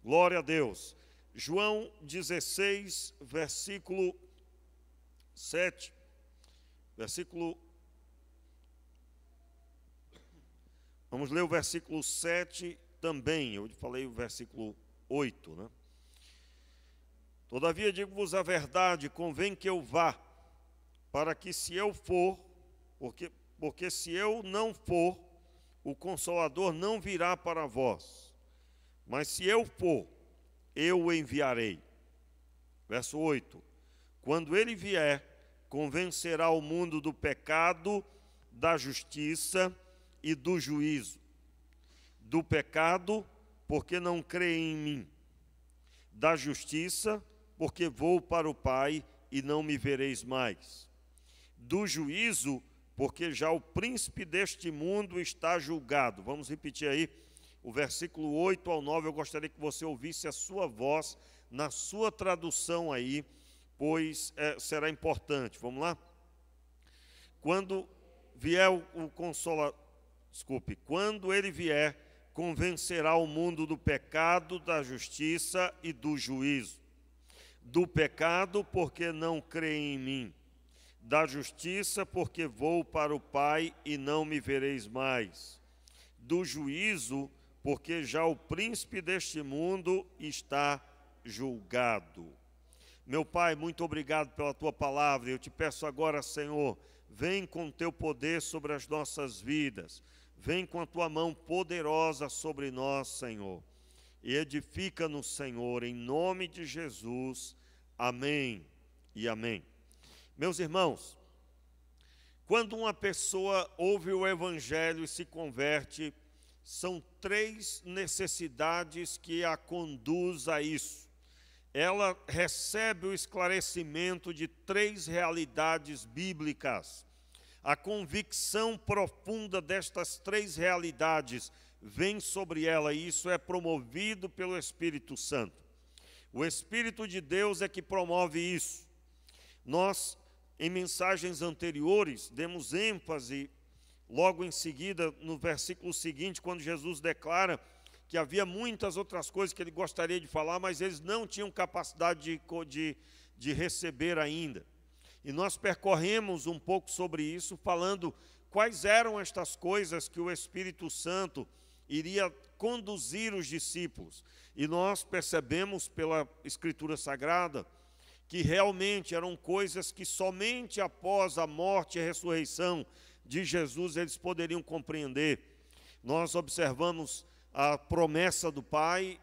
Glória a Deus. João 16, versículo 7. Vamos ler o versículo 7 também. Eu falei o versículo 8, né? Todavia digo-vos a verdade, convém que eu vá, para que se eu for, porque se eu não for, o Consolador não virá para vós. Mas se eu for, eu o enviarei. Verso 8. Quando ele vier, convencerá o mundo do pecado, da justiça e do juízo. Do pecado, porque não creem em mim. Da justiça, porque vou para o Pai e não me vereis mais. Do juízo, porque já o príncipe deste mundo está julgado. Vamos repetir aí o versículo 8 ao 9. Eu gostaria que você ouvisse a sua voz na sua tradução aí, pois será importante. Vamos lá? Quando vier o Consolador, quando ele vier, convencerá o mundo do pecado, da justiça e do juízo. Do pecado, porque não creem em mim. Da justiça, porque vou para o Pai e não me vereis mais. Do juízo, porque já o príncipe deste mundo está julgado. Meu Pai, muito obrigado pela tua palavra. Eu te peço agora, Senhor, vem com teu poder sobre as nossas vidas. Vem com a tua mão poderosa sobre nós, Senhor. E edifica-nos, Senhor, em nome de Jesus. Amém e amém. Meus irmãos, quando uma pessoa ouve o Evangelho e se converte, são três necessidades que a conduz a isso. Ela recebe o esclarecimento de três realidades bíblicas. A convicção profunda destas três realidades vem sobre ela, e isso é promovido pelo Espírito Santo. O Espírito de Deus é que promove isso. Nós, em mensagens anteriores, demos ênfase, logo em seguida, no versículo seguinte, quando Jesus declara que havia muitas outras coisas que ele gostaria de falar, mas eles não tinham capacidade de receber ainda. E nós percorremos um pouco sobre isso, falando quais eram estas coisas que o Espírito Santo iria conduzir os discípulos. E nós percebemos pela Escritura Sagrada que realmente eram coisas que somente após a morte e a ressurreição de Jesus eles poderiam compreender. Nós observamos a promessa do Pai,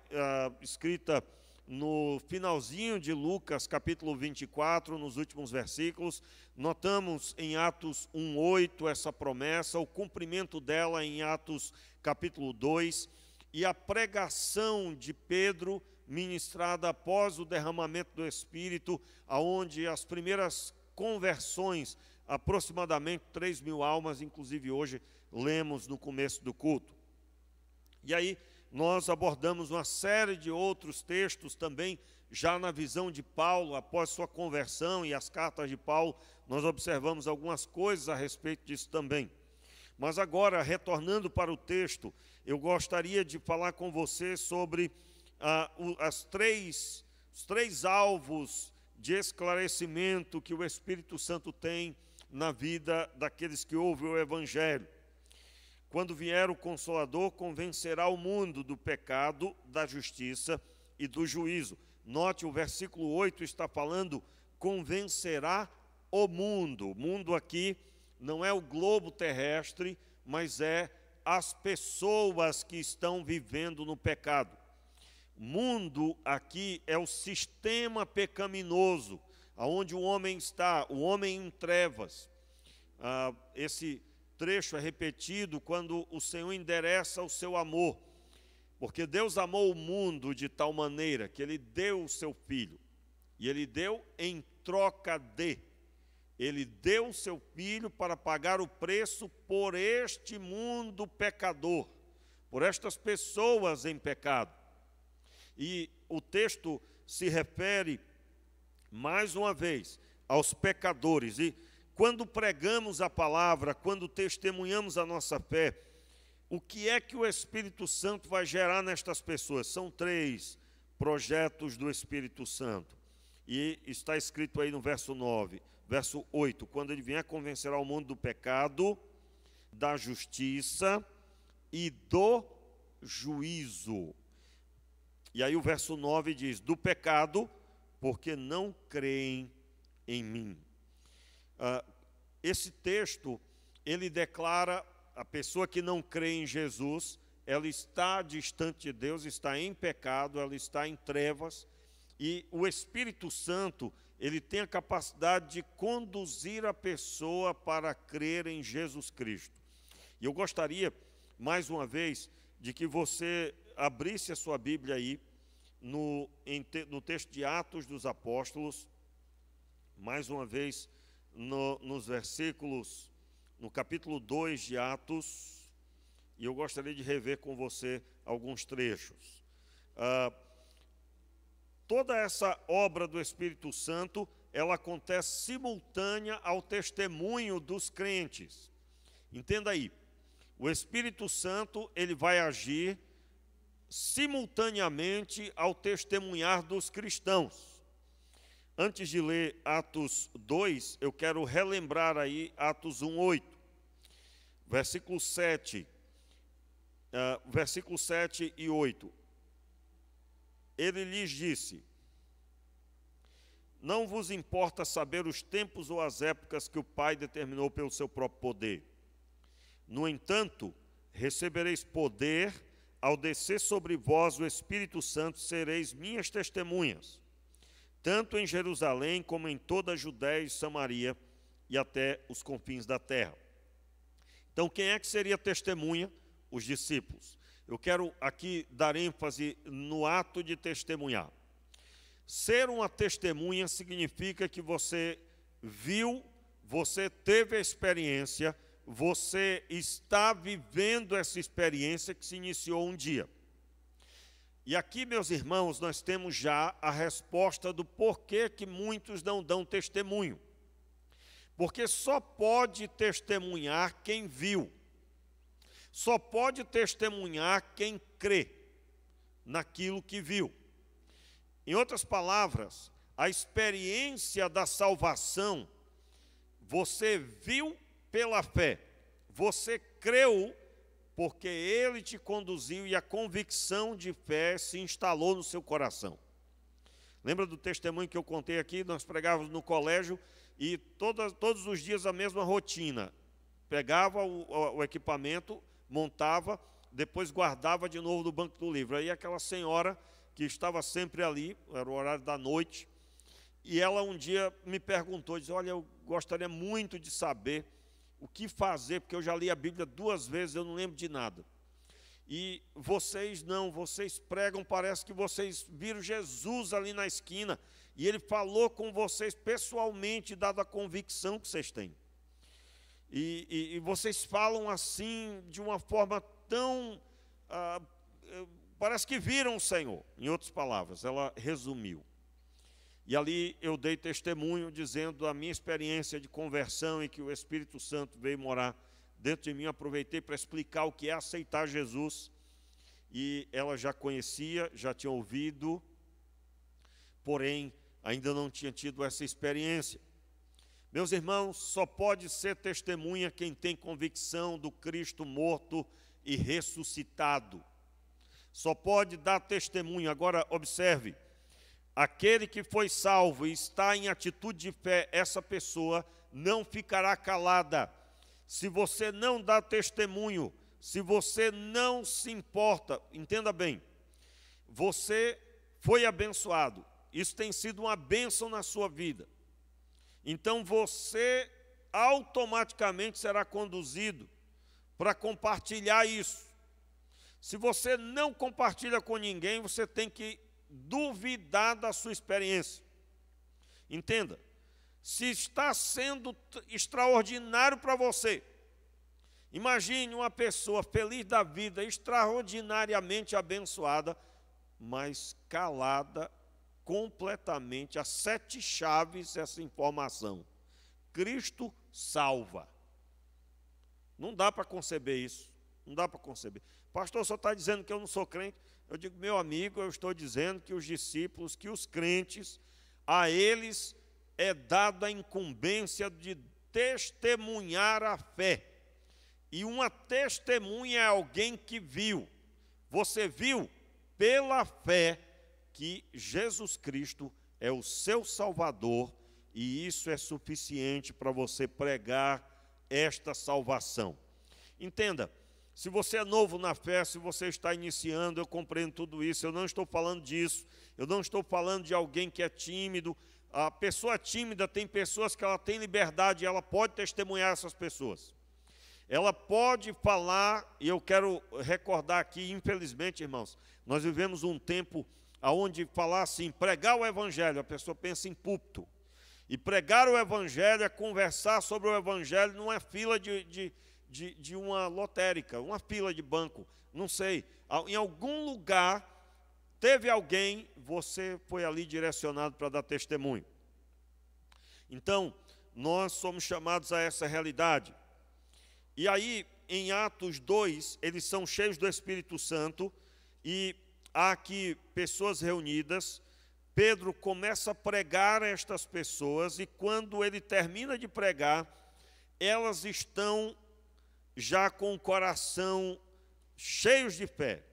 escrita no finalzinho de Lucas, capítulo 24, nos últimos versículos. Notamos em Atos 1:8 essa promessa, o cumprimento dela em Atos capítulo 2, e a pregação de Pedro, ministrada após o derramamento do Espírito, aonde as primeiras conversões, aproximadamente 3.000 almas, inclusive hoje lemos no começo do culto. E aí nós abordamos uma série de outros textos também, já na visão de Paulo, após sua conversão, e as cartas de Paulo, nós observamos algumas coisas a respeito disso também. Mas agora, retornando para o texto, eu gostaria de falar com você sobre os três alvos de esclarecimento que o Espírito Santo tem na vida daqueles que ouvem o Evangelho. Quando vier o Consolador, convencerá o mundo do pecado, da justiça e do juízo. Note, o versículo 8 está falando, convencerá o mundo. O mundo aqui não é o globo terrestre, mas é as pessoas que estão vivendo no pecado. Mundo aqui é o sistema pecaminoso, aonde o homem está, o homem em trevas. Esse trecho é repetido quando o Senhor endereça o seu amor, porque Deus amou o mundo de tal maneira que Ele deu o seu Filho, e Ele deu em troca de, Ele deu o seu Filho para pagar o preço por este mundo pecador, por estas pessoas em pecado. E o texto se refere, mais uma vez, aos pecadores. E quando pregamos a palavra, quando testemunhamos a nossa fé, o que é que o Espírito Santo vai gerar nestas pessoas? São três projetos do Espírito Santo. E está escrito aí no verso 9, verso 8, quando ele vier convencer ao mundo do pecado, da justiça e do juízo. E aí o verso 9 diz, do pecado, porque não creem em mim. Esse texto, ele declara a pessoa que não crê em Jesus, ela está distante de Deus, está em pecado, ela está em trevas, e o Espírito Santo, ele tem a capacidade de conduzir a pessoa para crer em Jesus Cristo. E eu gostaria, mais uma vez, de que você abrisse a sua Bíblia aí, no texto de Atos dos Apóstolos, mais uma vez, nos versículos, no capítulo 2 de Atos, e eu gostaria de rever com você alguns trechos. Toda essa obra do Espírito Santo, ela acontece simultânea ao testemunho dos crentes. Entenda aí, o Espírito Santo, ele vai agir simultaneamente ao testemunhar dos cristãos. Antes de ler Atos 2, eu quero relembrar aí Atos 1:8, versículo 7 e 8. Ele lhes disse, não vos importa saber os tempos ou as épocas que o Pai determinou pelo seu próprio poder. No entanto, recebereis poder, ao descer sobre vós o Espírito Santo, sereis minhas testemunhas, tanto em Jerusalém como em toda a Judéia e Samaria e até os confins da terra. Então, quem é que seria testemunha? Os discípulos. Eu quero aqui dar ênfase no ato de testemunhar. Ser uma testemunha significa que você viu, você teve a experiência, você está vivendo essa experiência que se iniciou um dia. E aqui, meus irmãos, nós temos já a resposta do porquê que muitos não dão testemunho. Porque só pode testemunhar quem viu. Só pode testemunhar quem crê naquilo que viu. Em outras palavras, a experiência da salvação, você viu pela fé, você creu porque Ele te conduziu e a convicção de fé se instalou no seu coração. Lembra do testemunho que eu contei aqui? Nós pregávamos no colégio e todos os dias a mesma rotina. Pegava o equipamento, montava, depois guardava de novo no banco do livro. Aí aquela senhora que estava sempre ali, era o horário da noite, e ela um dia me perguntou, disse, olha, eu gostaria muito de saber o que fazer, porque eu já li a Bíblia 2 vezes, eu não lembro de nada. E vocês não, vocês pregam, parece que vocês viram Jesus ali na esquina, e Ele falou com vocês pessoalmente, dada a convicção que vocês têm. E vocês falam assim, de uma forma tão... parece que viram o Senhor. Em outras palavras, ela resumiu. E ali eu dei testemunho, dizendo a minha experiência de conversão e que o Espírito Santo veio morar dentro de mim. Aproveitei para explicar o que é aceitar Jesus. E ela já conhecia, já tinha ouvido, porém, ainda não tinha tido essa experiência. Meus irmãos, só pode ser testemunha quem tem convicção do Cristo morto e ressuscitado. Só pode dar testemunho. Agora, observe, aquele que foi salvo e está em atitude de fé, essa pessoa não ficará calada. Se você não dá testemunho, se você não se importa, entenda bem, você foi abençoado. Isso tem sido uma bênção na sua vida. Então você automaticamente será conduzido para compartilhar isso. Se você não compartilha com ninguém, você tem que duvidar da sua experiência. Entenda, se está sendo extraordinário para você, imagine uma pessoa feliz da vida, extraordinariamente abençoada, mas calada completamente, a 7 chaves essa informação. Cristo salva. Não dá para conceber isso. Não dá para conceber. Pastor, só está dizendo que eu não sou crente. Eu digo, meu amigo, eu estou dizendo que os discípulos, que os crentes, a eles é dada a incumbência de testemunhar a fé. E uma testemunha é alguém que viu. Você viu pela fé que Jesus Cristo é o seu Salvador, e isso é suficiente para você pregar esta salvação. Entenda, se você é novo na fé, se você está iniciando, eu compreendo tudo isso, eu não estou falando disso, eu não estou falando de alguém que é tímido. A pessoa tímida, tem pessoas que ela tem liberdade, ela pode testemunhar essas pessoas. Ela pode falar, e eu quero recordar aqui, infelizmente, irmãos, nós vivemos um tempo onde falar assim, pregar o evangelho, a pessoa pensa em púlpito. E pregar o evangelho é conversar sobre o evangelho numa fila de uma lotérica, uma fila de banco, não sei. Em algum lugar teve alguém, você foi ali direcionado para dar testemunho. Então, nós somos chamados a essa realidade. E aí, em Atos 2, eles são cheios do Espírito Santo, e há aqui pessoas reunidas. Pedro começa a pregar a estas pessoas, e quando ele termina de pregar, elas estão já com o coração cheios de fé.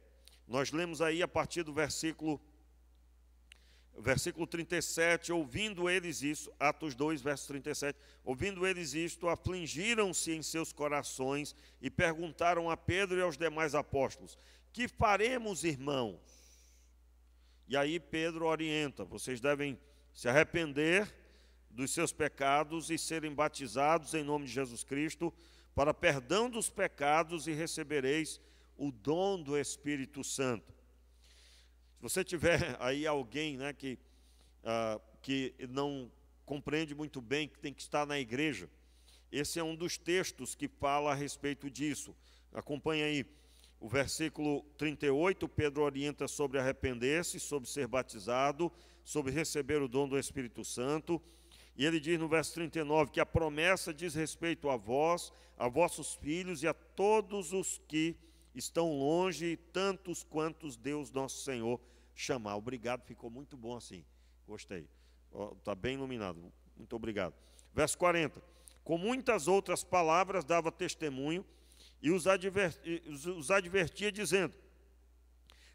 Nós lemos aí a partir do versículo 37, ouvindo eles isso, Atos 2, verso 37, ouvindo eles isto, afligiram-se em seus corações e perguntaram a Pedro e aos demais apóstolos, que faremos, irmãos? E aí Pedro orienta, vocês devem se arrepender dos seus pecados e serem batizados em nome de Jesus Cristo para perdão dos pecados, e recebereis o dom do Espírito Santo. Se você tiver aí alguém, né, que não compreende muito bem, que tem que estar na igreja, esse é um dos textos que fala a respeito disso. Acompanhe aí o versículo 38, Pedro orienta sobre arrepender-se, sobre ser batizado, sobre receber o dom do Espírito Santo. E ele diz no verso 39 que a promessa diz respeito a vós, a vossos filhos e a todos os que estão longe, tantos quantos Deus nosso Senhor chamar. Obrigado, ficou muito bom assim. Gostei. Está bem iluminado. Muito obrigado. Verso 40. Com muitas outras palavras dava testemunho e os advertia dizendo,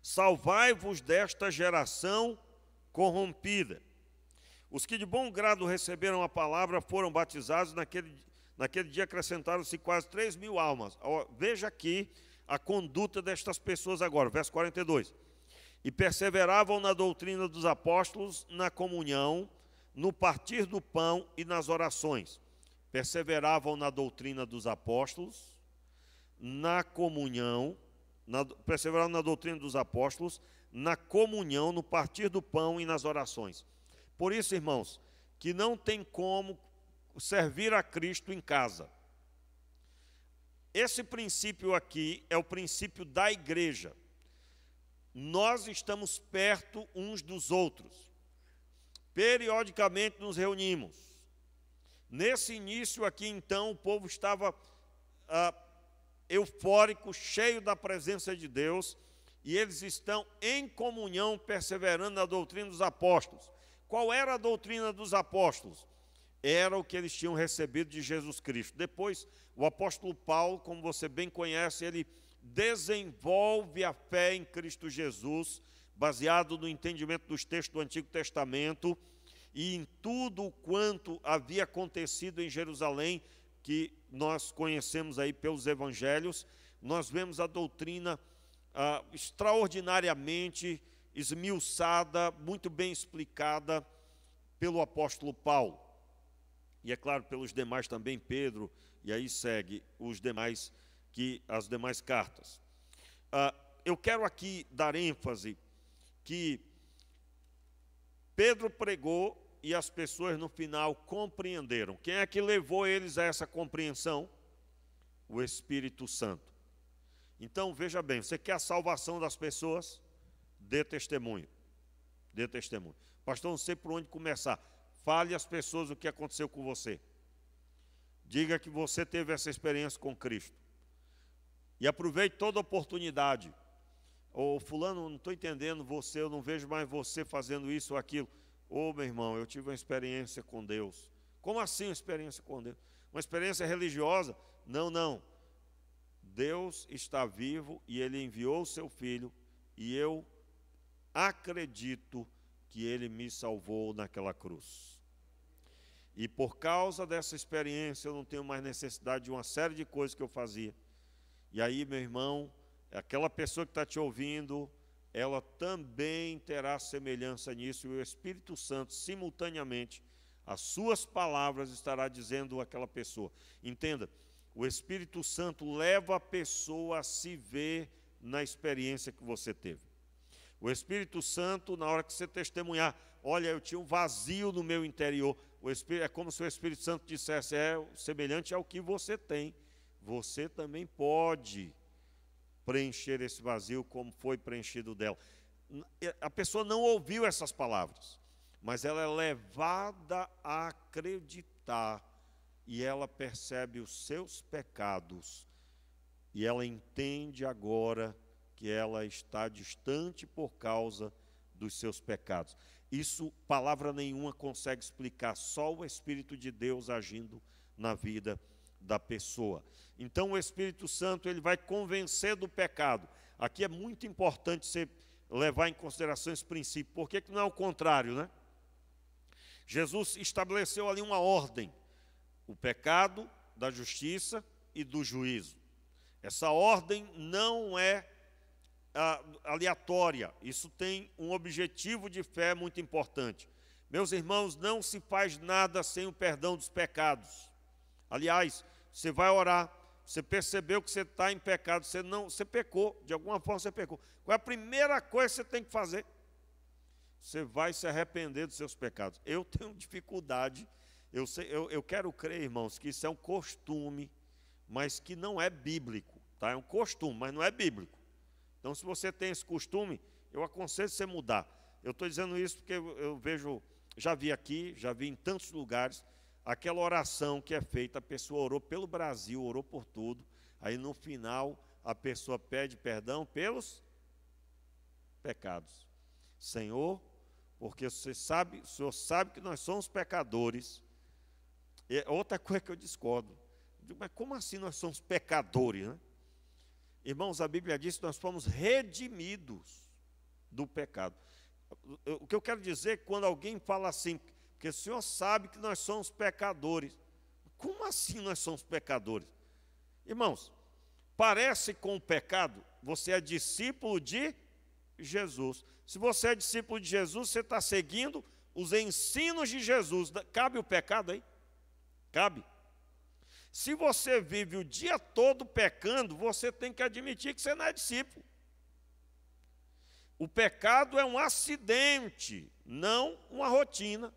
salvai-vos desta geração corrompida. Os que de bom grado receberam a palavra foram batizados, naquele dia acrescentaram-se quase 3.000 almas. Veja aqui a conduta destas pessoas agora, verso 42. E perseveravam na doutrina dos apóstolos, na comunhão, no partir do pão e nas orações. Perseveravam na doutrina dos apóstolos, na comunhão, perseveravam na doutrina dos apóstolos, na comunhão, no partir do pão e nas orações. Por isso, irmãos, que não tem como servir a Cristo em casa. Esse princípio aqui é o princípio da igreja. Nós estamos perto uns dos outros. Periodicamente nos reunimos. Nesse início aqui, então, o povo estava eufórico, cheio da presença de Deus, e eles estão em comunhão, perseverando na doutrina dos apóstolos. Qual era a doutrina dos apóstolos? Era o que eles tinham recebido de Jesus Cristo. Depois, o apóstolo Paulo, como você bem conhece, ele desenvolve a fé em Cristo Jesus, baseado no entendimento dos textos do Antigo Testamento e em tudo quanto havia acontecido em Jerusalém, que nós conhecemos aí pelos evangelhos. Nós vemos a doutrina extraordinariamente esmiuçada, muito bem explicada pelo apóstolo Paulo. E é claro, pelos demais também, Pedro, e aí segue as demais cartas. Eu quero aqui dar ênfase que Pedro pregou e as pessoas no final compreenderam. Quem é que levou eles a essa compreensão? O Espírito Santo. Então, veja bem, você quer a salvação das pessoas? Dê testemunho. Dê testemunho. Pastor, não sei por onde começar. Fale às pessoas o que aconteceu com você. Diga que você teve essa experiência com Cristo. E aproveite toda oportunidade. Ou fulano, não estou entendendo você, eu não vejo mais você fazendo isso ou aquilo. Ô, meu irmão, eu tive uma experiência com Deus. Como assim uma experiência com Deus? Uma experiência religiosa? Não, não. Deus está vivo e Ele enviou o seu Filho e eu acredito que Ele me salvou naquela cruz. E por causa dessa experiência eu não tenho mais necessidade de uma série de coisas que eu fazia. E aí, meu irmão, aquela pessoa que está te ouvindo, ela também terá semelhança nisso, e o Espírito Santo, simultaneamente, as suas palavras estará dizendo àquela pessoa. Entenda, o Espírito Santo leva a pessoa a se ver na experiência que você teve. O Espírito Santo, na hora que você testemunhar, olha, eu tinha um vazio no meu interior, é como se o Espírito Santo dissesse, semelhante ao que você tem, você também pode preencher esse vazio como foi preenchido dela. A pessoa não ouviu essas palavras, mas ela é levada a acreditar e ela percebe os seus pecados e ela entende agora que ela está distante por causa dos seus pecados. Isso palavra nenhuma consegue explicar, só o Espírito de Deus agindo na vida da pessoa. Então o Espírito Santo ele vai convencer do pecado. Aqui é muito importante você levar em consideração esse princípio. Por que não é o contrário, né? Jesus estabeleceu ali uma ordem: o pecado, da justiça e do juízo. Essa ordem não é aleatória, isso tem um objetivo de fé muito importante. Meus irmãos, não se faz nada sem o perdão dos pecados. Aliás, você vai orar, você percebeu que você está em pecado, você pecou, de alguma forma você pecou. Qual é a primeira coisa que você tem que fazer? Você vai se arrepender dos seus pecados. Eu tenho dificuldade, eu quero crer, irmãos, que isso é um costume, mas que não é bíblico, tá? É um costume, mas não é bíblico. Então, se você tem esse costume, eu aconselho você mudar. Eu estou dizendo isso porque eu vejo, já vi aqui, já vi em tantos lugares, aquela oração que é feita, a pessoa orou pelo Brasil, orou por tudo, aí no final a pessoa pede perdão pelos pecados. Senhor, porque o Senhor sabe que nós somos pecadores. E outra coisa que eu discordo, eu digo, mas como assim nós somos pecadores, né? Irmãos, a Bíblia diz que nós fomos redimidos do pecado. O que eu quero dizer é que quando alguém fala assim, porque o Senhor sabe que nós somos pecadores. Como assim nós somos pecadores? Irmãos, parece com o pecado, você é discípulo de Jesus. Se você é discípulo de Jesus, você está seguindo os ensinos de Jesus. Cabe o pecado aí? Cabe. Se você vive o dia todo pecando, você tem que admitir que você não é discípulo. O pecado é um acidente, não uma rotina.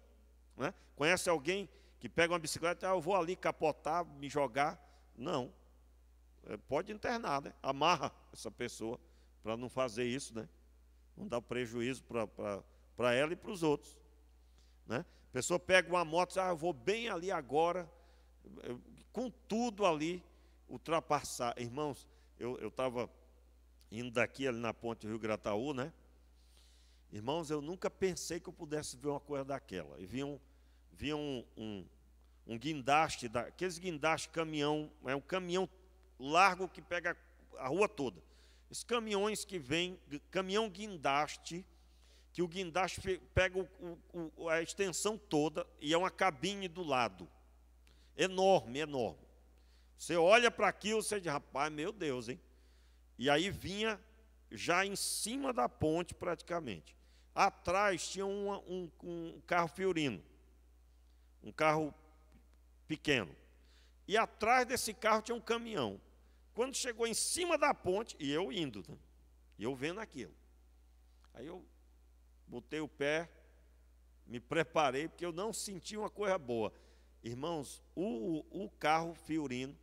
Né? Conhece alguém que pega uma bicicleta e eu vou ali capotar, me jogar? Não. Pode internar, né? Amarra essa pessoa para não fazer isso, né? Não dar prejuízo para ela e para os outros. Né? A pessoa pega uma moto e diz, eu vou bem ali agora, com tudo ali, ultrapassar. Irmãos, eu estava indo daqui ali na ponte Rio Grataú, né? Irmãos, eu nunca pensei que eu pudesse ver uma coisa daquela. E vi um guindaste, aqueles guindastes caminhão, é um caminhão largo que pega a rua toda. Esses caminhões que vêm, caminhão guindaste, que o guindaste pega a extensão toda e é uma cabine do lado. Enorme, enorme. Você olha para aquilo, você diz, rapaz, meu Deus, hein? E aí vinha já em cima da ponte praticamente. Atrás tinha um carro Fiorino, um carro pequeno. E atrás desse carro tinha um caminhão. Quando chegou em cima da ponte, e eu indo, né? E eu vendo aquilo. Aí eu botei o pé, me preparei, porque eu não senti uma coisa boa. Irmãos, o carro Fiorino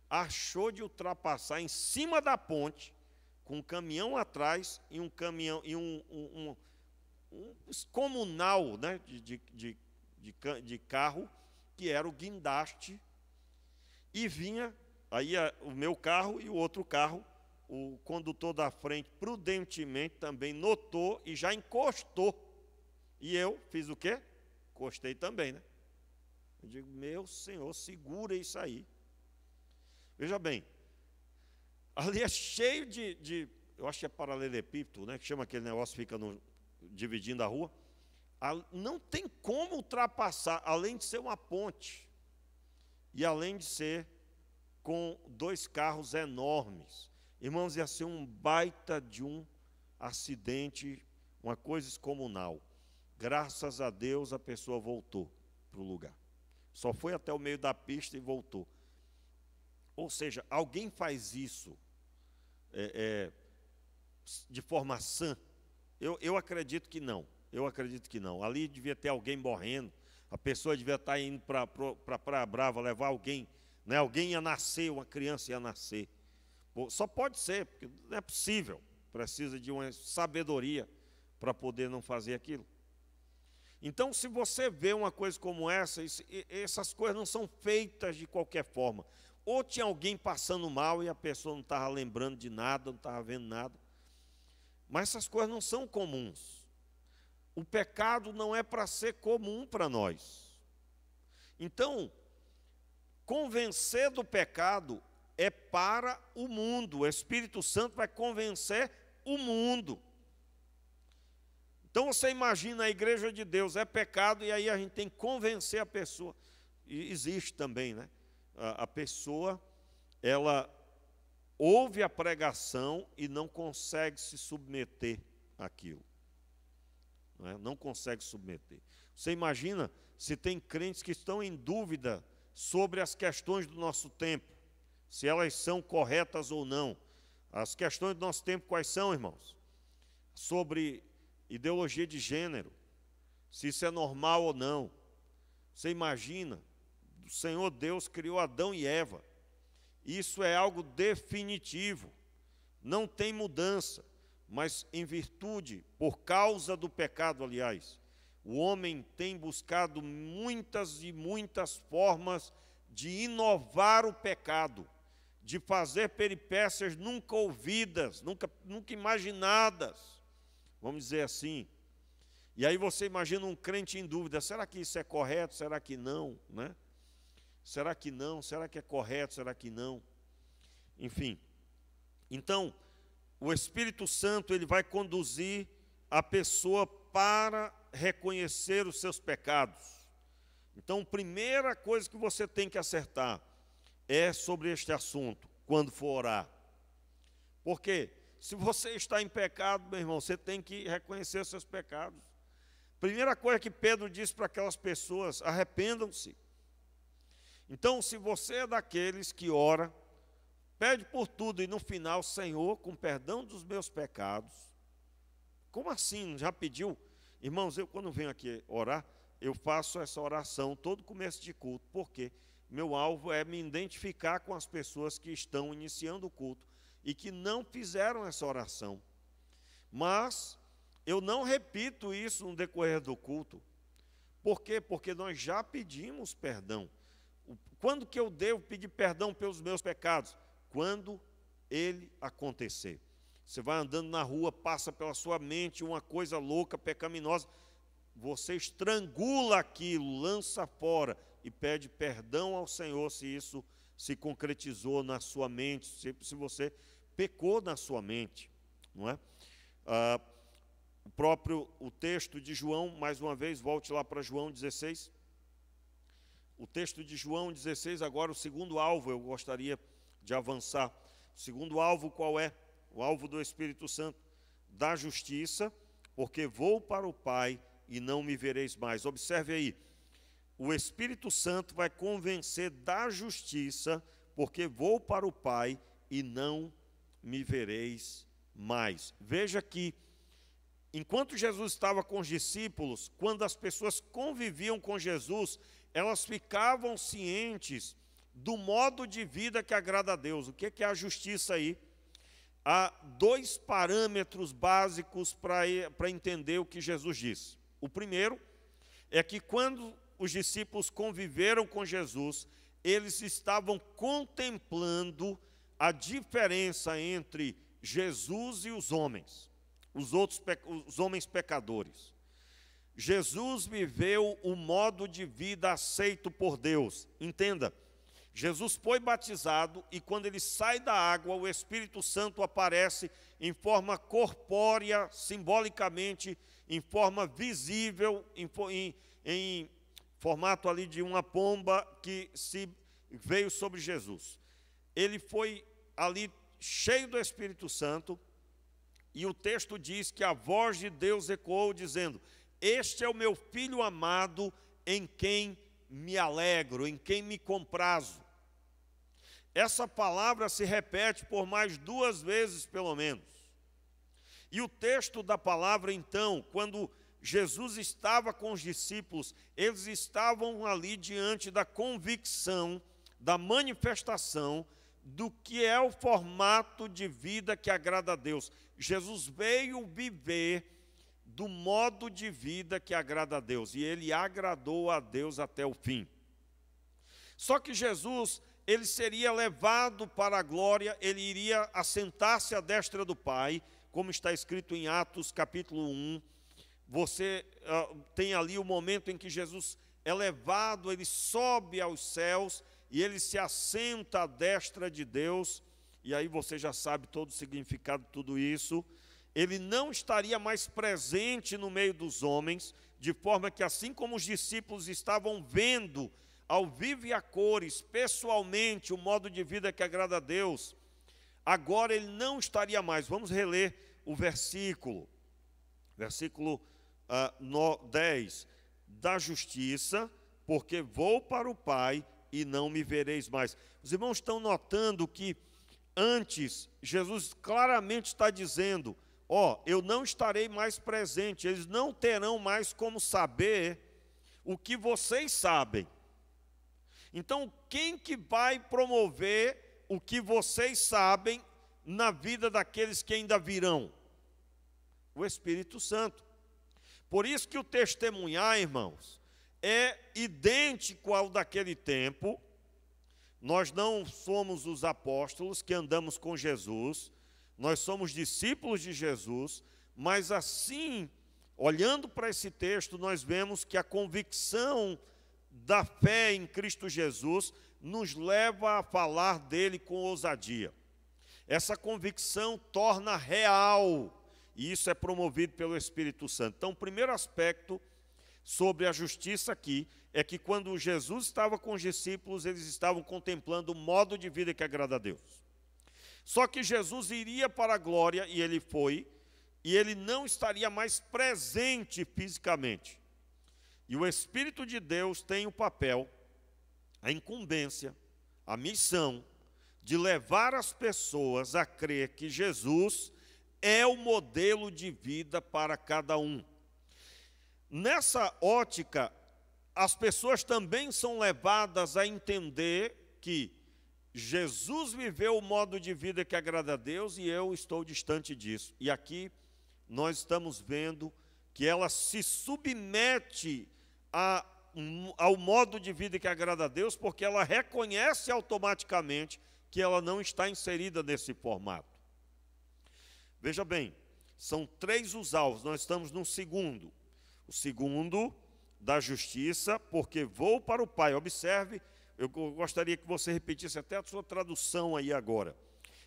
achou de ultrapassar em cima da ponte, com um caminhão atrás e um caminhão e um comunal, né, de carro, que era o guindaste, e vinha aí o meu carro e o outro carro o condutor da frente, prudentemente, também notou e já encostou. E eu fiz o quê? Encostei também, né? Eu digo, meu Senhor, segura isso aí. Veja bem, ali é cheio eu acho que é paralelepípedo, né? Que chama aquele negócio, fica dividindo a rua. Não tem como ultrapassar, além de ser uma ponte. E além de ser com 2 carros enormes. Irmãos, ia ser um baita de um acidente, uma coisa descomunal. Graças a Deus a pessoa voltou para o lugar. Só foi até o meio da pista e voltou. Ou seja, alguém faz isso de forma sã? Eu acredito que não. Eu acredito que não. Ali devia ter alguém morrendo. A pessoa devia estar indo para Praia Brava, levar alguém. Né? Alguém ia nascer, uma criança ia nascer. Só pode ser, porque não é possível. Precisa de uma sabedoria para poder não fazer aquilo. Então, se você vê uma coisa como essa, essas coisas não são feitas de qualquer forma. Ou tinha alguém passando mal e a pessoa não estava lembrando de nada, não estava vendo nada. Mas essas coisas não são comuns. O pecado não é para ser comum para nós. Então, convencer do pecado é para o mundo. O Espírito Santo vai convencer o mundo. Então você imagina a igreja de Deus, é pecado, e aí a gente tem que convencer a pessoa. E existe também, né? A pessoa, ela ouve a pregação e não consegue se submeter àquilo. Não consegue submeter. Você imagina se tem crentes que estão em dúvida sobre as questões do nosso tempo, se elas são corretas ou não. As questões do nosso tempo quais são, irmãos? Sobre ideologia de gênero, se isso é normal ou não. Você imagina, o Senhor Deus criou Adão e Eva. Isso é algo definitivo, não tem mudança, mas em virtude, por causa do pecado, aliás, o homem tem buscado muitas e muitas formas de inovar o pecado, de fazer peripécias nunca ouvidas, nunca imaginadas, vamos dizer assim. E aí você imagina um crente em dúvida, será que isso é correto, será que não, né? Será que não, será que é correto, será que não? Enfim, então, o Espírito Santo, ele vai conduzir a pessoa para reconhecer os seus pecados. Então, a primeira coisa que você tem que acertar é sobre este assunto, quando for orar. Porque se você está em pecado, meu irmão, você tem que reconhecer os seus pecados. Primeira coisa que Pedro disse para aquelas pessoas, arrependam-se. Então, se você é daqueles que ora, pede por tudo e no final, Senhor, com perdão dos meus pecados. Como assim? Já pediu? Irmãos, eu quando venho aqui orar, eu faço essa oração todo começo de culto. Por quê? Meu alvo é me identificar com as pessoas que estão iniciando o culto e que não fizeram essa oração. Mas eu não repito isso no decorrer do culto. Por quê? Porque nós já pedimos perdão. Quando que eu devo pedir perdão pelos meus pecados? Quando ele acontecer. Você vai andando na rua, passa pela sua mente uma coisa louca, pecaminosa, você estrangula aquilo, lança fora e pede perdão ao Senhor se isso se concretizou na sua mente, se você pecou na sua mente, não é? O texto de João, mais uma vez, volte lá para João 16. O texto de João 16, agora o segundo alvo, eu gostaria de avançar. O segundo alvo qual é? O alvo do Espírito Santo, da justiça, porque vou para o Pai e não me vereis mais. Observe aí, o Espírito Santo vai convencer da justiça, porque vou para o Pai e não me vereis mais. Veja que, enquanto Jesus estava com os discípulos, quando as pessoas conviviam com Jesus, elas ficavam cientes do modo de vida que agrada a Deus. O que é a justiça aí? Há 2 parâmetros básicos para entender o que Jesus disse. O primeiro é que quando os discípulos conviveram com Jesus, eles estavam contemplando a diferença entre Jesus e os homens, os homens pecadores. Jesus viveu o modo de vida aceito por Deus. Entenda, Jesus foi batizado e quando ele sai da água, o Espírito Santo aparece em forma corpórea, simbolicamente, em forma visível, em formato ali de uma pomba que se veio sobre Jesus. Ele foi ali cheio do Espírito Santo e o texto diz que a voz de Deus ecoou dizendo: este é o meu filho amado em quem me alegro, em quem me comprazo. Essa palavra se repete por mais 2 vezes, pelo menos. E o texto da palavra, então, quando Jesus estava com os discípulos, eles estavam ali diante da convicção, da manifestação do que é o formato de vida que agrada a Deus. Jesus veio viver do modo de vida que agrada a Deus, e ele agradou a Deus até o fim. Só que Jesus, ele seria levado para a glória, ele iria assentar-se à destra do Pai, como está escrito em Atos capítulo 1. Você tem ali o momento em que Jesus é levado, ele sobe aos céus e ele se assenta à destra de Deus, e aí você já sabe todo o significado de tudo isso. Ele não estaria mais presente no meio dos homens, de forma que assim como os discípulos estavam vendo ao vivo e a cores, pessoalmente, o modo de vida que agrada a Deus, agora ele não estaria mais. Vamos reler o versículo 10. Da justiça, porque vou para o Pai e não me vereis mais. Os irmãos estão notando que antes, Jesus claramente está dizendo: eu não estarei mais presente, eles não terão mais como saber o que vocês sabem. Então, quem que vai promover o que vocês sabem na vida daqueles que ainda virão? O Espírito Santo. Por isso que o testemunhar, irmãos, é idêntico ao daquele tempo. Nós não somos os apóstolos que andamos com Jesus, nós somos discípulos de Jesus, mas assim, olhando para esse texto, nós vemos que a convicção da fé em Cristo Jesus nos leva a falar dele com ousadia. Essa convicção torna real, e isso é promovido pelo Espírito Santo. Então, o primeiro aspecto sobre a justiça aqui é que quando Jesus estava com os discípulos, eles estavam contemplando o modo de vida que agrada a Deus. Só que Jesus iria para a glória, e ele foi, e ele não estaria mais presente fisicamente. E o Espírito de Deus tem o papel, a incumbência, a missão de levar as pessoas a crer que Jesus é o modelo de vida para cada um. Nessa ótica, as pessoas também são levadas a entender que Jesus viveu o modo de vida que agrada a Deus e eu estou distante disso. E aqui nós estamos vendo que ela se submete ao modo de vida que agrada a Deus, porque ela reconhece automaticamente que ela não está inserida nesse formato. Veja bem, são 3 os alvos, nós estamos no segundo. O segundo, da justiça, porque vou para o Pai. Observe, eu gostaria que você repetisse até a sua tradução aí agora.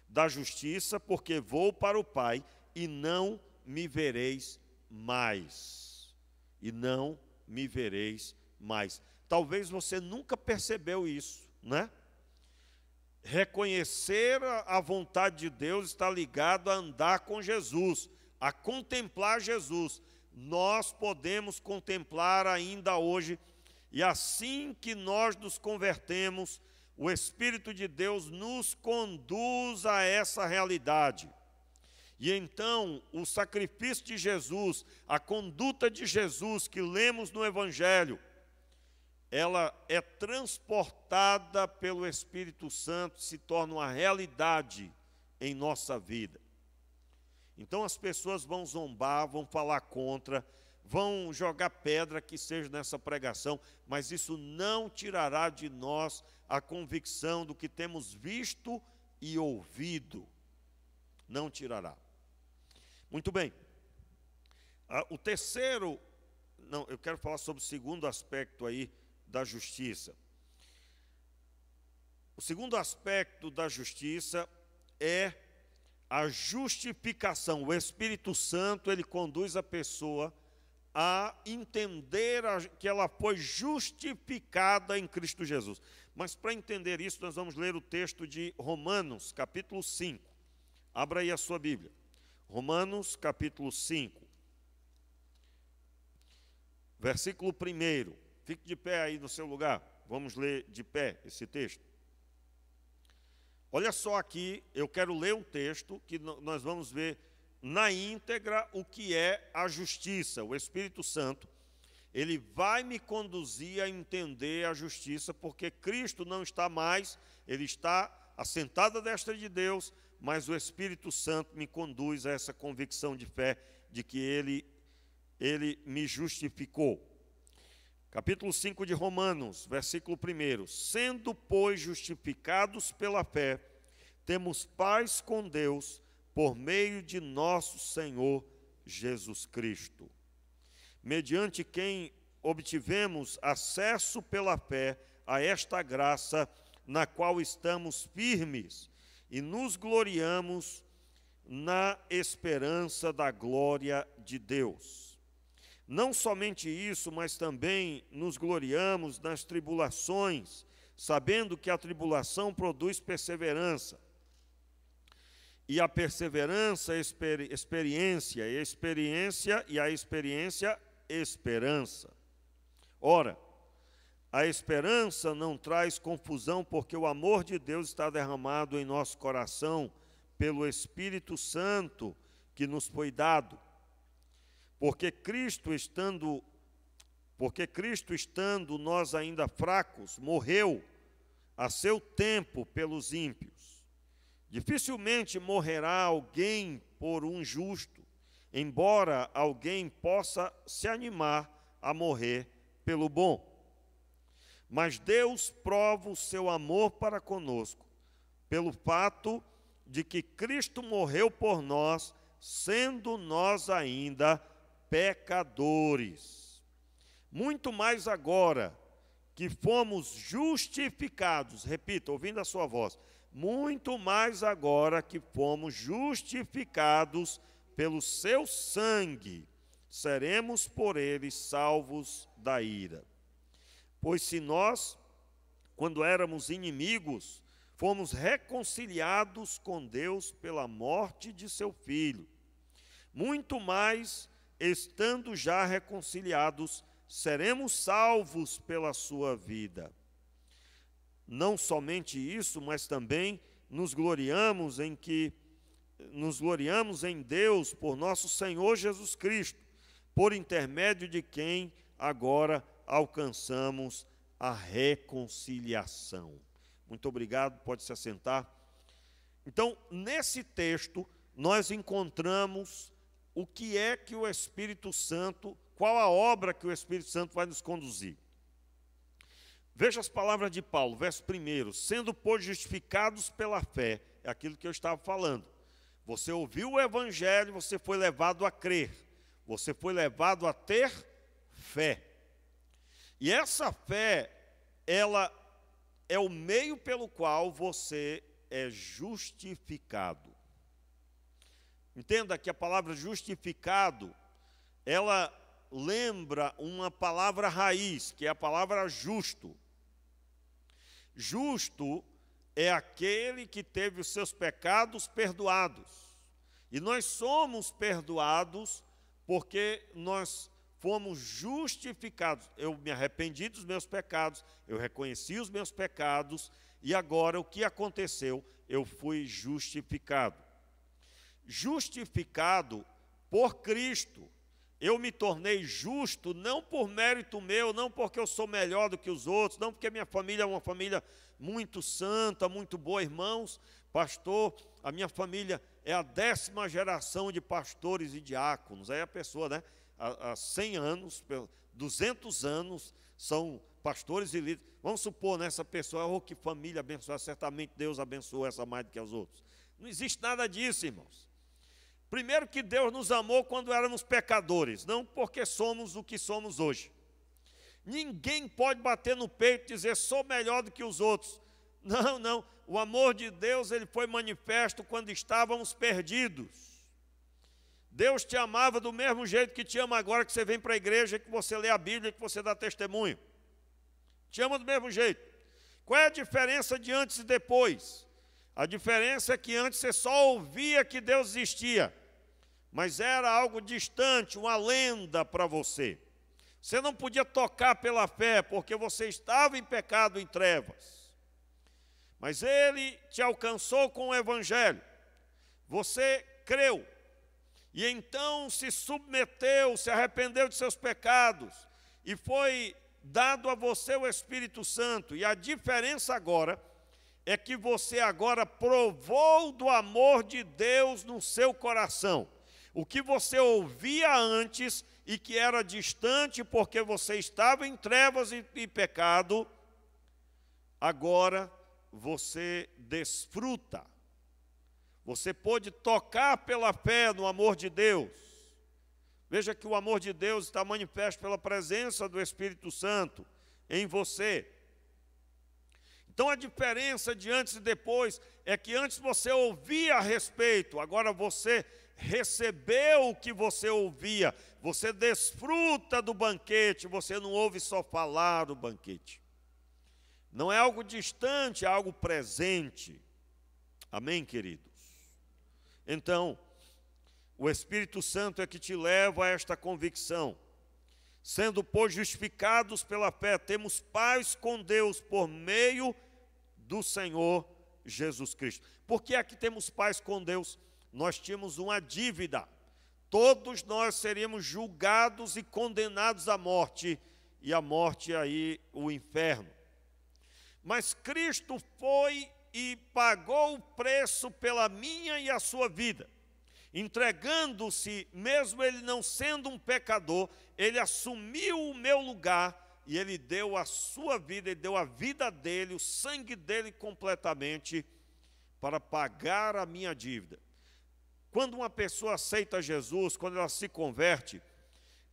Da justiça, porque vou para o Pai e não me vereis mais. E não me vereis mais. Talvez você nunca percebeu isso, né? Reconhecer a vontade de Deus está ligado a andar com Jesus, a contemplar Jesus. Nós podemos contemplar ainda hoje, e assim que nós nos convertemos, o Espírito de Deus nos conduz a essa realidade. E então, o sacrifício de Jesus, a conduta de Jesus que lemos no Evangelho, ela é transportada pelo Espírito Santo, se torna uma realidade em nossa vida. Então as pessoas vão zombar, vão falar contra, vão jogar pedra que seja nessa pregação, mas isso não tirará de nós a convicção do que temos visto e ouvido não tirará. Muito bem. O terceiro, não, eu quero falar sobre o segundo aspecto aí da justiça. O segundo aspecto da justiça é a justificação. O Espírito Santo, ele conduz a pessoa a entender que ela foi justificada em Cristo Jesus. Mas para entender isso, nós vamos ler o texto de Romanos, capítulo 5. Abra aí a sua Bíblia. Romanos, capítulo 5. Versículo 1. Fique de pé aí no seu lugar. Vamos ler de pé esse texto. Olha só aqui, eu quero ler um texto que nós vamos ver na íntegra o que é a justiça. O Espírito Santo, ele vai me conduzir a entender a justiça, porque Cristo não está mais, ele está assentado à destra de Deus, mas o Espírito Santo me conduz a essa convicção de fé de que ele me justificou. Capítulo 5 de Romanos, versículo 1. Sendo, pois, justificados pela fé, temos paz com Deus por meio de nosso Senhor Jesus Cristo, mediante quem obtivemos acesso pela fé a esta graça na qual estamos firmes e nos gloriamos na esperança da glória de Deus. Não somente isso, mas também nos gloriamos nas tribulações, sabendo que a tribulação produz perseverança. E a perseverança, experiência, e a experiência, esperança. Ora, a esperança não traz confusão, porque o amor de Deus está derramado em nosso coração pelo Espírito Santo que nos foi dado. Porque Cristo estando nós ainda fracos, morreu a seu tempo pelos ímpios. Dificilmente morrerá alguém por um justo, embora alguém possa se animar a morrer pelo bom. Mas Deus prova o seu amor para conosco, pelo fato de que Cristo morreu por nós, sendo nós ainda pecadores. Muito mais agora que fomos justificados, repita, ouvindo a sua voz, muito mais agora que fomos justificados pelo seu sangue, seremos por ele salvos da ira. Pois se nós, quando éramos inimigos, fomos reconciliados com Deus pela morte de seu Filho, muito mais, estando já reconciliados, seremos salvos pela sua vida. Não somente isso, mas também nos gloriamos em Deus por nosso Senhor Jesus Cristo, por intermédio de quem agora alcançamos a reconciliação. Muito obrigado, pode se assentar. Então, nesse texto, nós encontramos o que é que o Espírito Santo, qual a obra que o Espírito Santo vai nos conduzir. Veja as palavras de Paulo, verso 1, sendo, pois, justificados pela fé, é aquilo que eu estava falando. Você ouviu o Evangelho, você foi levado a crer, você foi levado a ter fé. E essa fé, ela é o meio pelo qual você é justificado. Entenda que a palavra justificado, ela lembra uma palavra raiz, que é a palavra justo. Justo é aquele que teve os seus pecados perdoados. E nós somos perdoados porque nós fomos justificados. Eu me arrependi dos meus pecados, eu reconheci os meus pecados, e agora o que aconteceu? Eu fui justificado. Justificado por Cristo. Eu me tornei justo não por mérito meu, não porque eu sou melhor do que os outros, não porque minha família é uma família muito santa, muito boa, irmãos. Pastor, a minha família é a 10ª geração de pastores e diáconos. Aí a pessoa, né? há 100 anos, 200 anos, são pastores e líderes. Vamos supor, nessa pessoa, oh, que família abençoada, certamente Deus abençoou essa mais do que as outras. Não existe nada disso, irmãos. Primeiro que Deus nos amou quando éramos pecadores, não porque somos o que somos hoje. Ninguém pode bater no peito e dizer, sou melhor do que os outros. Não, não. O amor de Deus, ele foi manifesto quando estávamos perdidos. Deus te amava do mesmo jeito que te ama agora que você vem para a igreja, que você lê a Bíblia, que você dá testemunho. Te ama do mesmo jeito. Qual é a diferença de antes e depois? A diferença é que antes você só ouvia que Deus existia, mas era algo distante, uma lenda para você. Você não podia tocar pela fé, porque você estava em pecado, em trevas. Mas Ele te alcançou com o Evangelho. Você creu. E então se submeteu, se arrependeu de seus pecados. E foi dado a você o Espírito Santo. E a diferença agora é que você agora provou do amor de Deus no seu coração. O que você ouvia antes e que era distante porque você estava em trevas e pecado, agora você desfruta. Você pode tocar pela fé no amor de Deus. Veja que o amor de Deus está manifesto pela presença do Espírito Santo em você. Então a diferença de antes e depois é que antes você ouvia a respeito, agora você recebeu o que você ouvia. Você desfruta do banquete, você não ouve só falar do banquete. Não é algo distante, é algo presente. Amém, queridos? Então, o Espírito Santo é que te leva a esta convicção. Sendo, pois, justificados pela fé, temos paz com Deus por meio do Senhor Jesus Cristo. Por que aqui temos paz com Deus? Nós tínhamos uma dívida. Todos nós seríamos julgados e condenados à morte, e a morte aí, o inferno. Mas Cristo foi e pagou o preço pela minha e a sua vida, entregando-se, mesmo ele não sendo um pecador, ele assumiu o meu lugar e ele deu a sua vida, ele deu a vida dele, o sangue dele completamente para pagar a minha dívida. Quando uma pessoa aceita Jesus, quando ela se converte,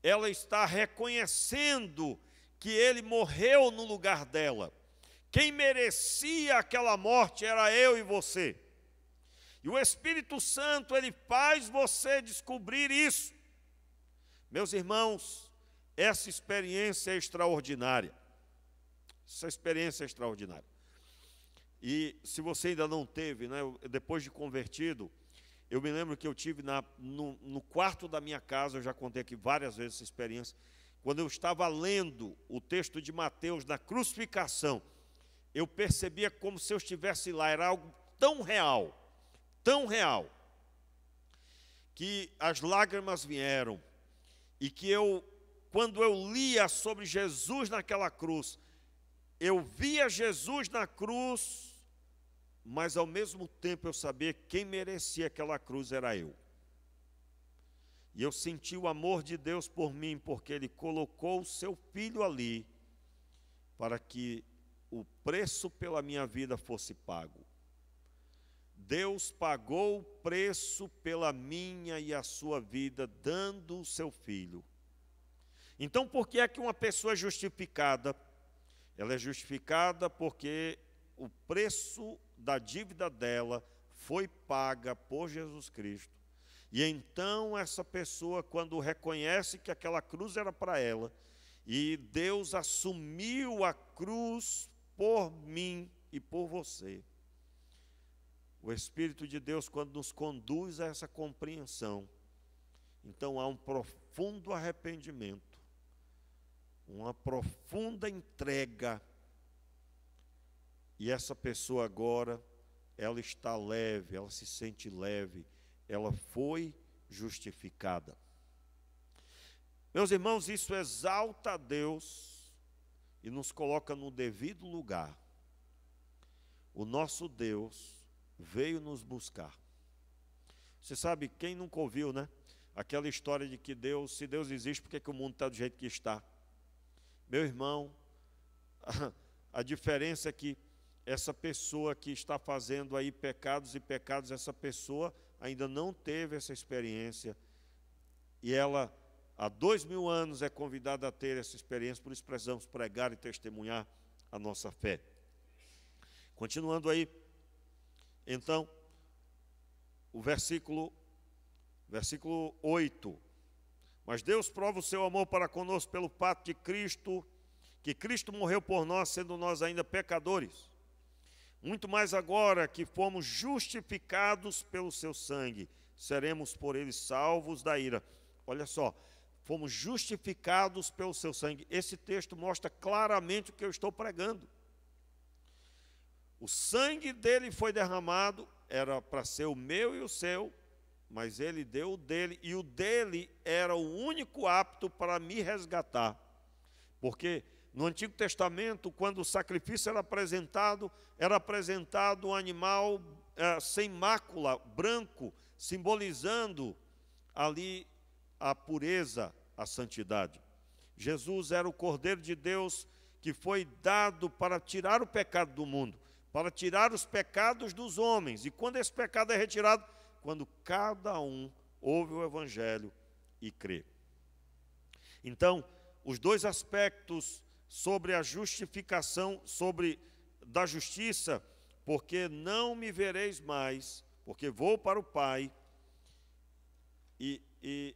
ela está reconhecendo que ele morreu no lugar dela. Quem merecia aquela morte era eu e você. E o Espírito Santo, ele faz você descobrir isso. Meus irmãos, essa experiência é extraordinária. Essa experiência é extraordinária. E se você ainda não teve, né, depois de convertido, eu me lembro que eu tive no quarto da minha casa, eu já contei aqui várias vezes essa experiência, quando eu estava lendo o texto de Mateus na crucificação, eu percebia como se eu estivesse lá, era algo tão real, que as lágrimas vieram, e que quando eu lia sobre Jesus naquela cruz, eu via Jesus na cruz, mas ao mesmo tempo eu sabia que quem merecia aquela cruz era eu. E eu senti o amor de Deus por mim, porque Ele colocou o seu Filho ali, para que o preço pela minha vida fosse pago. Deus pagou o preço pela minha e a sua vida, dando o seu Filho. Então, por que é que uma pessoa é justificada? Ela é justificada porque o preço da dívida dela foi paga por Jesus Cristo. E então essa pessoa, quando reconhece que aquela cruz era para ela, e Deus assumiu a cruz por mim e por você, o Espírito de Deus, quando nos conduz a essa compreensão, então há um profundo arrependimento, uma profunda entrega, e essa pessoa agora, ela está leve, ela se sente leve, ela foi justificada. Meus irmãos, isso exalta a Deus e nos coloca no devido lugar. O nosso Deus veio nos buscar. Você sabe, quem nunca ouviu, né? aquela história de que Deus, se Deus existe, por que o mundo está do jeito que está? Meu irmão, a diferença é que essa pessoa que está fazendo aí pecados e pecados, essa pessoa ainda não teve essa experiência. E ela, há 2000 anos, é convidada a ter essa experiência, por isso precisamos pregar e testemunhar a nossa fé. Continuando aí, então, o versículo 8. Mas Deus prova o seu amor para conosco pelo fato de Cristo, que Cristo morreu por nós, sendo nós ainda pecadores. Muito mais agora que fomos justificados pelo seu sangue, seremos por ele salvos da ira. Olha só, fomos justificados pelo seu sangue. Esse texto mostra claramente o que eu estou pregando. O sangue dele foi derramado, era para ser o meu e o seu, mas ele deu o dele, e o dele era o único apto para me resgatar. Porque no Antigo Testamento, quando o sacrifício era apresentado um animal sem mácula, branco, simbolizando ali a pureza, a santidade. Jesus era o Cordeiro de Deus que foi dado para tirar o pecado do mundo, para tirar os pecados dos homens. E quando esse pecado é retirado? Quando cada um ouve o Evangelho e crê. Então, os dois aspectos sobre a justificação, da justiça, porque não me vereis mais, porque vou para o Pai. E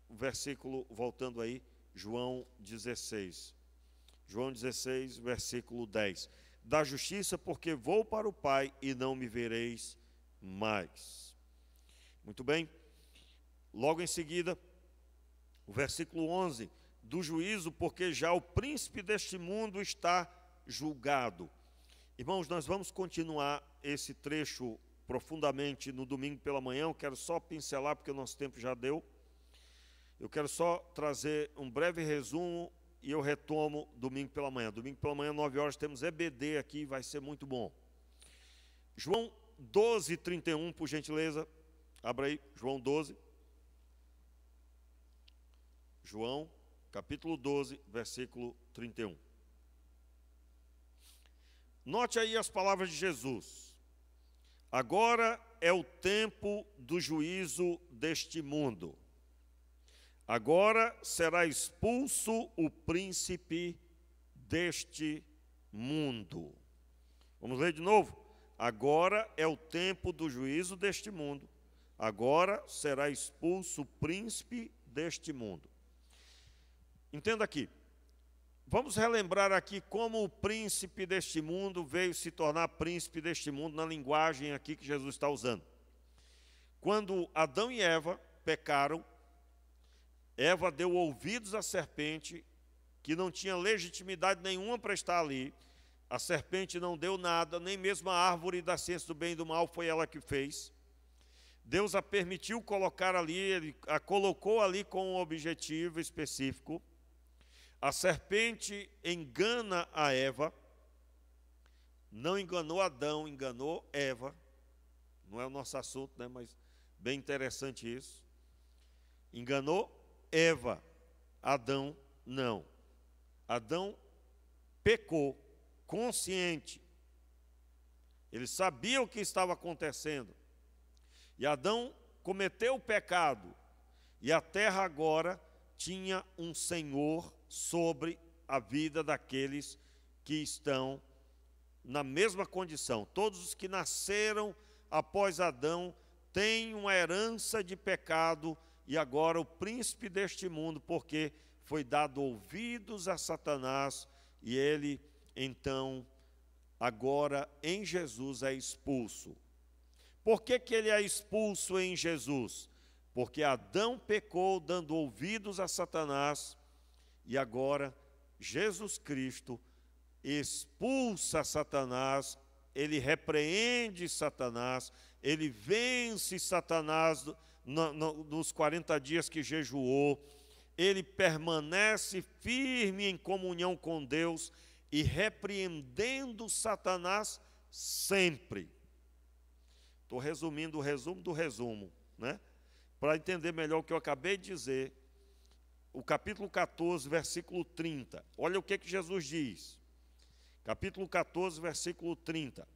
o versículo, voltando aí, João 16. João 16, versículo 10. Da justiça, porque vou para o Pai e não me vereis mais. Muito bem. Logo em seguida, o versículo 11. Do juízo, porque já o príncipe deste mundo está julgado. Irmãos, nós vamos continuar esse trecho profundamente no domingo pela manhã. Eu quero só pincelar, porque o nosso tempo já deu. Eu quero só trazer um breve resumo e eu retomo domingo pela manhã. Domingo pela manhã, 9 horas, temos EBD aqui, vai ser muito bom. João 12, 31, por gentileza. Abra aí, João 12. João, capítulo 12, versículo 31. Note aí as palavras de Jesus. Agora é o tempo do juízo deste mundo. Agora será expulso o príncipe deste mundo. Vamos ler de novo? Agora é o tempo do juízo deste mundo. Agora será expulso o príncipe deste mundo. Entenda aqui. Vamos relembrar aqui como o príncipe deste mundo veio se tornar príncipe deste mundo na linguagem aqui que Jesus está usando. Quando Adão e Eva pecaram, Eva deu ouvidos à serpente, que não tinha legitimidade nenhuma para estar ali. A serpente não deu nada, nem mesmo a árvore da ciência do bem e do mal foi ela que fez. Deus a permitiu colocar ali, ele a colocou ali com um objetivo específico. A serpente engana a Eva, não enganou Adão, enganou Eva. Não é o nosso assunto, né? Mas bem interessante isso. Enganou Eva, Adão não. Adão pecou, consciente. Ele sabia o que estava acontecendo. E Adão cometeu o pecado. E a terra agora tinha um Senhor sobre a vida daqueles que estão na mesma condição. Todos os que nasceram após Adão têm uma herança de pecado, e agora o príncipe deste mundo, porque foi dado ouvidos a Satanás, e ele, então, agora em Jesus é expulso. Por que ele é expulso em Jesus? Porque Adão pecou dando ouvidos a Satanás, e agora Jesus Cristo expulsa Satanás, ele repreende Satanás, ele vence Satanás nos 40 dias que jejuou, ele permanece firme em comunhão com Deus e repreendendo Satanás sempre. Estou resumindo o resumo do resumo, né? para entender melhor o que eu acabei de dizer, o capítulo 14, versículo 30. Olha o que Jesus diz. Capítulo 14, versículo 30.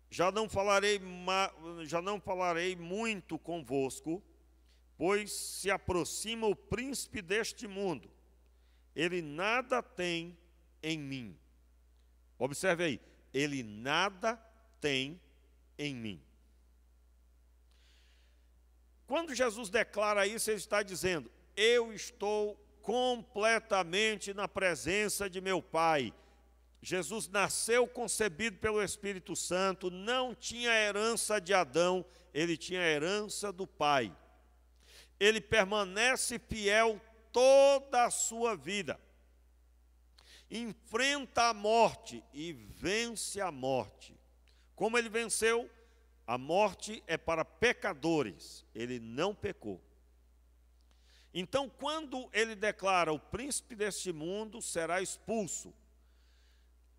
Já não falarei muito convosco, pois se aproxima o príncipe deste mundo. Ele nada tem em mim. Observe aí, ele nada tem em mim. Quando Jesus declara isso, ele está dizendo: eu estou completamente na presença de meu Pai. Jesus nasceu concebido pelo Espírito Santo, não tinha herança de Adão, ele tinha herança do Pai. Ele permanece fiel toda a sua vida. Enfrenta a morte e vence a morte. Como ele venceu? A morte é para pecadores, ele não pecou. Então, quando ele declara: o príncipe deste mundo será expulso,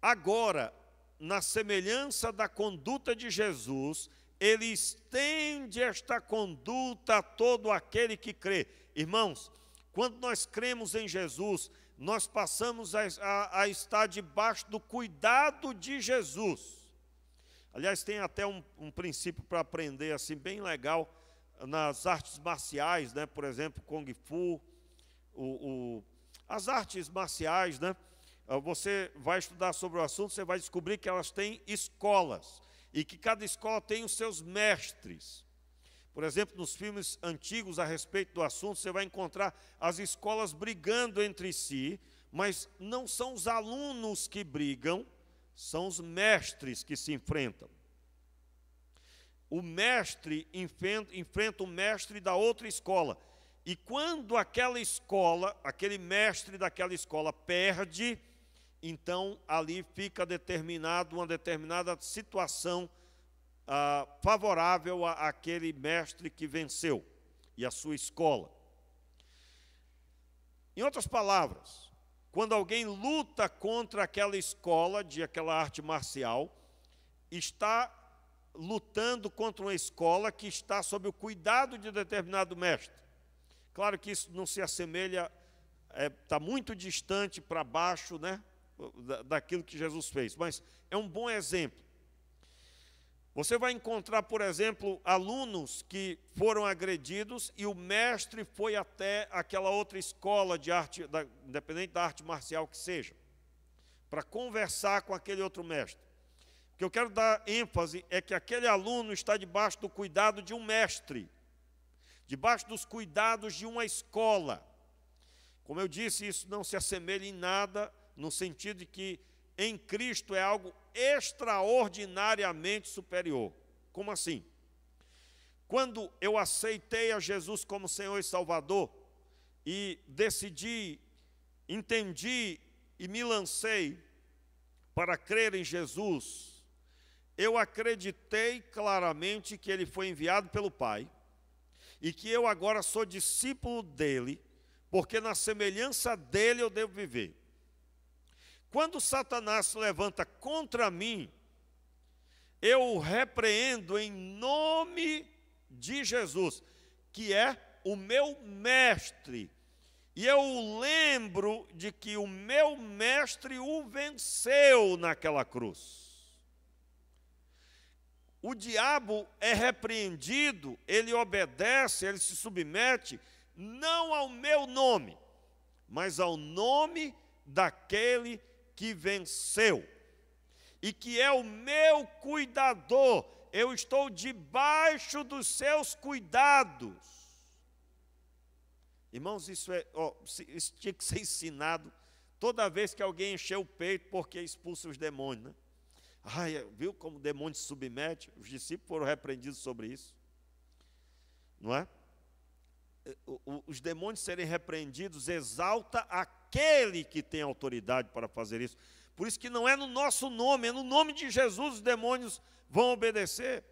agora, na semelhança da conduta de Jesus, ele estende esta conduta a todo aquele que crê. Irmãos, quando nós cremos em Jesus, nós passamos a estar debaixo do cuidado de Jesus. Aliás, tem até um princípio para aprender assim bem legal nas artes marciais, né? Por exemplo, Kung Fu, as artes marciais, né? Você vai estudar sobre o assunto, você vai descobrir que elas têm escolas e que cada escola tem os seus mestres. Por exemplo, nos filmes antigos a respeito do assunto, você vai encontrar as escolas brigando entre si, mas não são os alunos que brigam, são os mestres que se enfrentam. O mestre enfrenta o mestre da outra escola. E quando aquela escola, aquele mestre daquela escola perde, então ali fica determinado uma determinada situação favorável àquele mestre que venceu e à sua escola. Em outras palavras, quando alguém luta contra aquela escola de aquela arte marcial, está lutando contra uma escola que está sob o cuidado de determinado mestre. Claro que isso não se assemelha, está muito distante para baixo, né, daquilo que Jesus fez, mas é um bom exemplo. Você vai encontrar, por exemplo, alunos que foram agredidos e o mestre foi até aquela outra escola de arte, independente da arte marcial que seja, para conversar com aquele outro mestre. O que eu quero dar ênfase é que aquele aluno está debaixo do cuidado de um mestre, debaixo dos cuidados de uma escola. Como eu disse, isso não se assemelha em nada, no sentido de que em Cristo é algo extraordinariamente superior. Como assim? Quando eu aceitei a Jesus como Senhor e Salvador, e decidi, entendi e me lancei para crer em Jesus, eu acreditei claramente que Ele foi enviado pelo Pai, e que eu agora sou discípulo dEle, porque na semelhança dEle eu devo viver. Quando Satanás se levanta contra mim, eu o repreendo em nome de Jesus, que é o meu mestre. E eu o lembro de que o meu mestre o venceu naquela cruz. O diabo é repreendido, ele obedece, ele se submete, não ao meu nome, mas ao nome daquele que venceu, e que é o meu cuidador. Eu estou debaixo dos seus cuidados. Irmãos, isso tinha que ser ensinado toda vez que alguém encheu o peito porque expulsa os demônios, né? Ai, viu como o demônio se submete? Os discípulos foram repreendidos sobre isso, não é? Os demônios serem repreendidos exalta aquele que tem autoridade para fazer isso. Por isso que não é no nosso nome, é no nome de Jesus os demônios vão obedecer.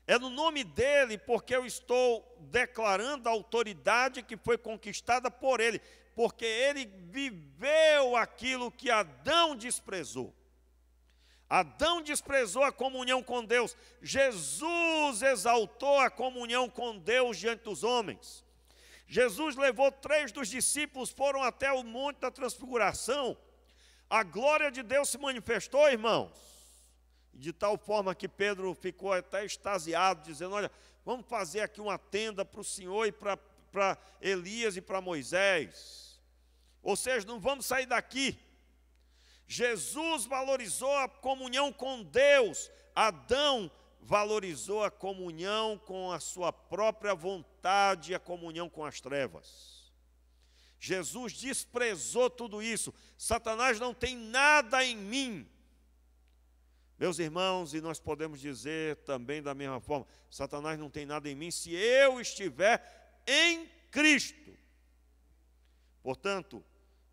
É no nome dele, porque eu estou declarando a autoridade que foi conquistada por ele, porque ele viveu aquilo que Adão desprezou. Adão desprezou a comunhão com Deus. Jesus exaltou a comunhão com Deus diante dos homens. Jesus levou 3 dos discípulos, foram até o Monte da Transfiguração. A glória de Deus se manifestou, irmãos. De tal forma que Pedro ficou até extasiado, dizendo: olha, vamos fazer aqui uma tenda para o Senhor e para Elias e para Moisés. Ou seja, não vamos sair daqui. Jesus valorizou a comunhão com Deus. Adão valorizou a comunhão com a sua própria vontade e a comunhão com as trevas. Jesus desprezou tudo isso. Satanás não tem nada em mim. Meus irmãos, e nós podemos dizer também da mesma forma, Satanás não tem nada em mim se eu estiver em Cristo. Portanto,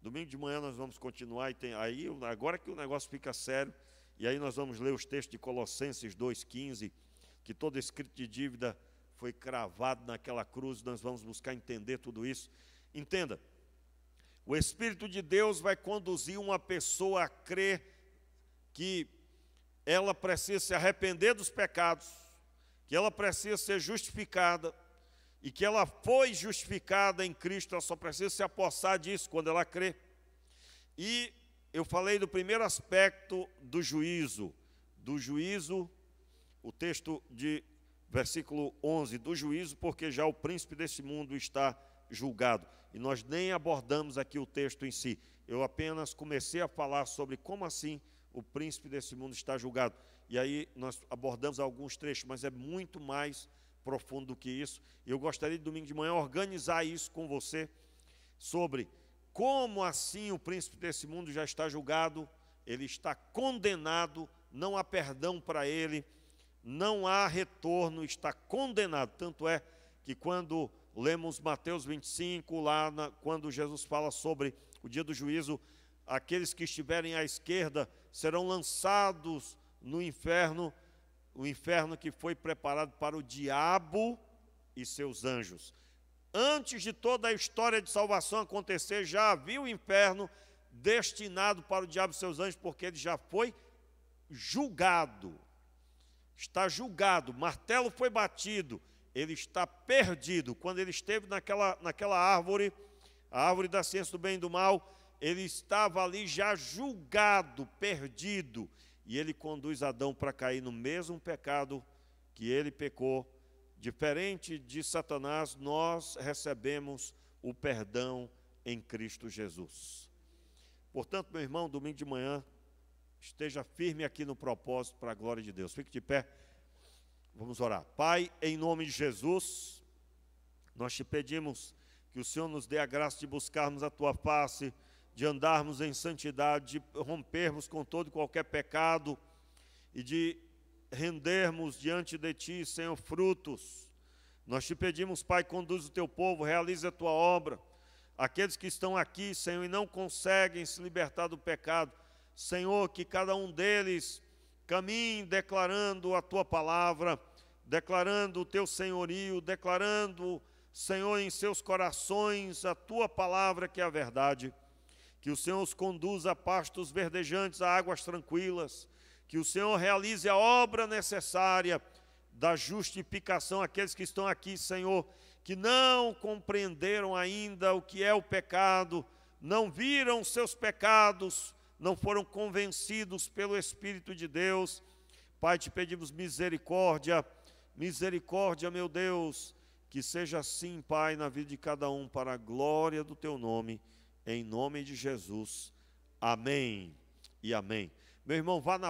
domingo de manhã nós vamos continuar, e aí agora que o negócio fica sério, e aí nós vamos ler os textos de Colossenses 2,15, que todo escrito de dívida foi cravado naquela cruz, nós vamos buscar entender tudo isso. Entenda, o Espírito de Deus vai conduzir uma pessoa a crer que ela precisa se arrepender dos pecados, que ela precisa ser justificada, e que ela foi justificada em Cristo, ela só precisa se apossar disso quando ela crê. E eu falei do primeiro aspecto do juízo, o texto de versículo 11, do juízo, porque já o príncipe desse mundo está julgado. E nós nem abordamos aqui o texto em si, eu apenas comecei a falar sobre como assim o príncipe desse mundo está julgado. E aí nós abordamos alguns trechos, mas é muito mais profundo do que isso. Eu gostaria de domingo de manhã organizar isso com você, sobre como assim o príncipe desse mundo já está julgado, ele está condenado, não há perdão para ele, não há retorno, está condenado. Tanto é que quando lemos Mateus 25, quando Jesus fala sobre o dia do juízo, aqueles que estiverem à esquerda serão lançados no inferno, o inferno que foi preparado para o diabo e seus anjos. Antes de toda a história de salvação acontecer, já havia o inferno destinado para o diabo e seus anjos, porque ele já foi julgado. Está julgado, martelo foi batido, ele está perdido. Quando ele esteve naquela árvore, a árvore da ciência do bem e do mal, ele estava ali já julgado, perdido. E ele conduz Adão para cair no mesmo pecado que ele pecou. Diferente de Satanás, nós recebemos o perdão em Cristo Jesus. Portanto, meu irmão, domingo de manhã, esteja firme aqui no propósito para a glória de Deus. Fique de pé, vamos orar. Pai, em nome de Jesus, nós te pedimos que o Senhor nos dê a graça de buscarmos a Tua face, de andarmos em santidade, de rompermos com todo e qualquer pecado e de rendermos diante de Ti, Senhor, frutos. Nós te pedimos, Pai, conduz o Teu povo, realize a Tua obra. Aqueles que estão aqui, Senhor, e não conseguem se libertar do pecado, Senhor, que cada um deles caminhe declarando a Tua palavra, declarando o Teu senhorio, declarando, Senhor, em seus corações a Tua palavra que é a verdade. Que o Senhor os conduza a pastos verdejantes, a águas tranquilas. Que o Senhor realize a obra necessária da justificação. Aqueles que estão aqui, Senhor, que não compreenderam ainda o que é o pecado, não viram seus pecados, não foram convencidos pelo Espírito de Deus. Pai, te pedimos misericórdia, misericórdia, meu Deus, que seja assim, Pai, na vida de cada um, para a glória do Teu nome. Em nome de Jesus, amém e amém. Meu irmão, vá na